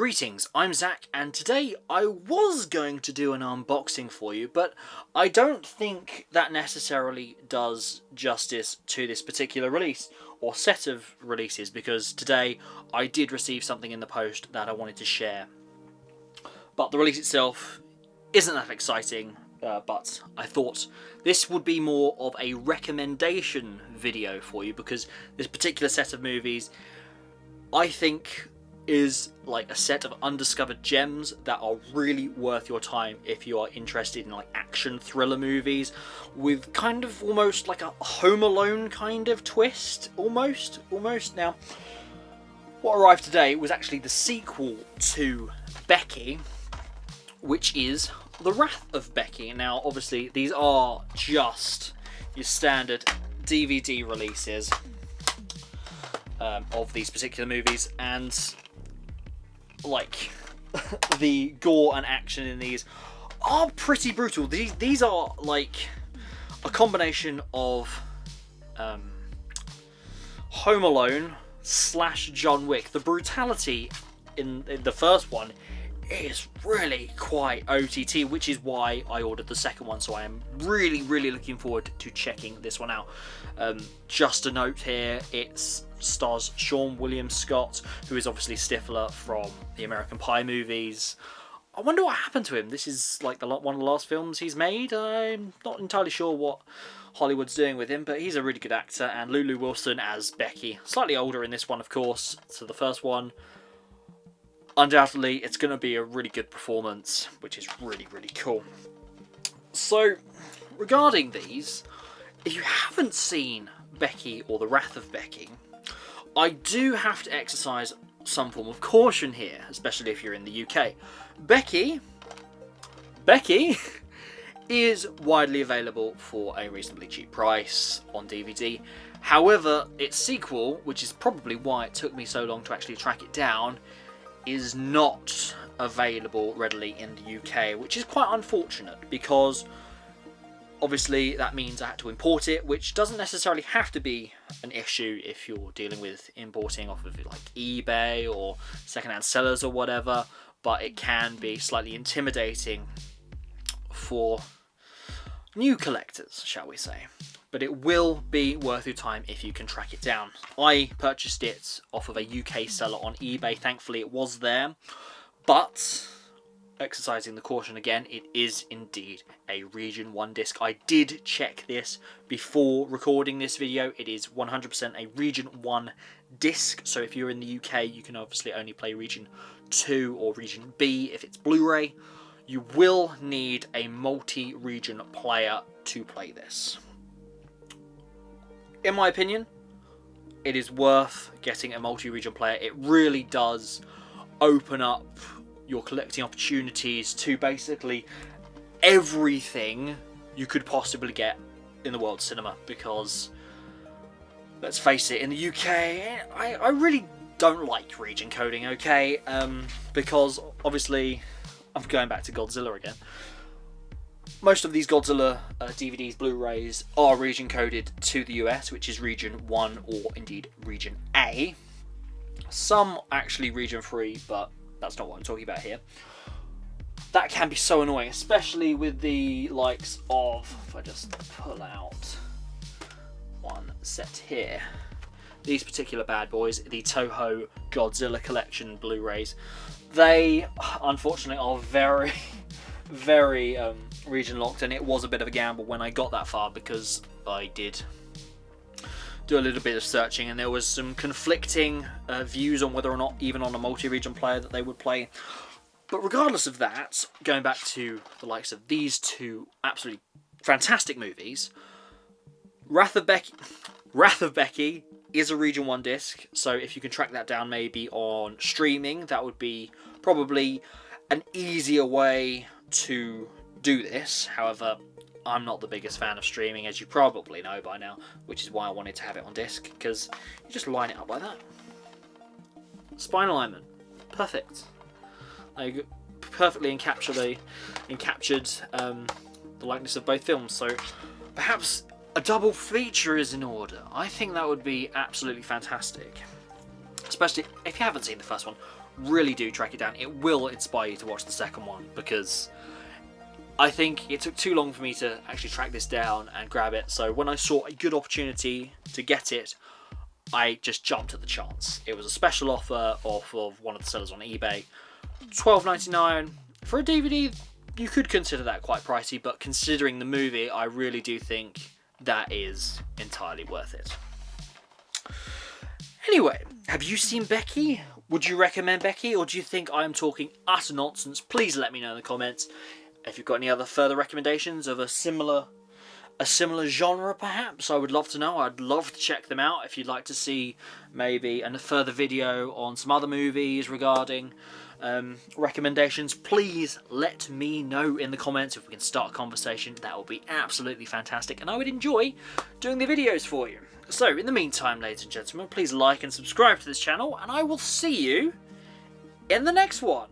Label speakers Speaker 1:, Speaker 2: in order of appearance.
Speaker 1: Greetings, I'm Zak, and today I was going to do an unboxing for you, but I don't think that necessarily does justice to this particular release, or set of releases, because today I did receive something in the post that I wanted to share. But the release itself isn't that exciting, but I thought this would be more of a recommendation video for you, because this particular set of movies, I think, is like a set of undiscovered gems that are really worth your time if you are interested in like action thriller movies with kind of almost like a Home Alone kind of twist, almost. Now, what arrived today was actually the sequel to Becky, which is The Wrath of Becky. Now, obviously, these are just your standard DVD releases of these particular movies, and like the gore and action in these are pretty brutal. These are like a combination of Home Alone / John Wick. The brutality in the first one is really quite OTT, which is why I ordered the second one, so I am really looking forward to checking this one out. Just a note here, it stars Sean William Scott, who is obviously Stifler from the American Pie movies. I wonder what happened to him. This is like one of the last films he's made. I'm not entirely sure what Hollywood's doing with him, but he's a really good actor. And Lulu Wilson as Becky, slightly older in this one, of course, to the first one. Undoubtedly, it's going to be a really good performance, which is really cool. So, regarding these, if you haven't seen Becky or The Wrath of Becky, I do have to exercise some form of caution here, especially if you're in the UK. Becky is widely available for a reasonably cheap price on DVD. However, its sequel, which is probably why it took me so long to actually track it down, is not available readily in the UK, which is quite unfortunate, because obviously that means I had to import it, which doesn't necessarily have to be an issue if you're dealing with importing off of like eBay or secondhand sellers or whatever, but it can be slightly intimidating for new collectors, shall we say. But it will be worth your time if you can track it down. I purchased it off of a UK seller on eBay. Thankfully it was there, but exercising the caution again, it is indeed a Region 1 disc. I did check this before recording this video. It is 100% a Region 1 disc, so if you're in the UK you can obviously only play Region 2 or Region B if it's Blu-ray. You will need a multi-region player to play this. In my opinion, it is worth getting a multi-region player. It really does open up your collecting opportunities to basically everything you could possibly get in the world cinema, because let's face it, in the UK I really don't like region coding, okay? Because obviously I'm going back to Godzilla again. Most of these Godzilla DVDs, Blu-rays are region coded to the US, which is Region 1 or indeed Region A. Some actually Region 3, but that's not what I'm talking about here. That can be so annoying, especially with the likes of, if I just pull out one set here, these particular bad boys, the Toho Godzilla Collection Blu-rays. They unfortunately are very region locked, and it was a bit of a gamble when I got that far, because I did do a little bit of searching and there was some conflicting views on whether or not even on a multi-region player that they would play. But regardless of that, going back to the likes of these two absolutely fantastic movies, Wrath of Becky is a Region 1 disc, so if you can track that down maybe on streaming, that would be probably an easier way to do this. However, I'm not the biggest fan of streaming, as you probably know by now, which is why I wanted to have it on disc, because you just line it up like that. Spine alignment, perfect. I perfectly encaptured the likeness of both films, so perhaps a double feature is in order. I think that would be absolutely fantastic. Especially if you haven't seen the first one, really do track it down. It will inspire you to watch the second one, because I think it took too long for me to actually track this down and grab it. So when I saw a good opportunity to get it, I just jumped at the chance. It was a special offer off of one of the sellers on eBay. $12.99 for a DVD. You could consider that quite pricey, but considering the movie, I really do think that is entirely worth it. Anyway, have you seen Becky? Would you recommend Becky, or do you think I am talking utter nonsense? Please let me know in the comments. If you've got any other further recommendations of a similar genre, perhaps, I would love to know. I'd love to check them out. If you'd like to see maybe a further video on some other movies regarding recommendations, please let me know in the comments. If we can start a conversation, that would be absolutely fantastic, and I would enjoy doing the videos for you. So in the meantime, ladies and gentlemen, please like and subscribe to this channel, and I will see you in the next one.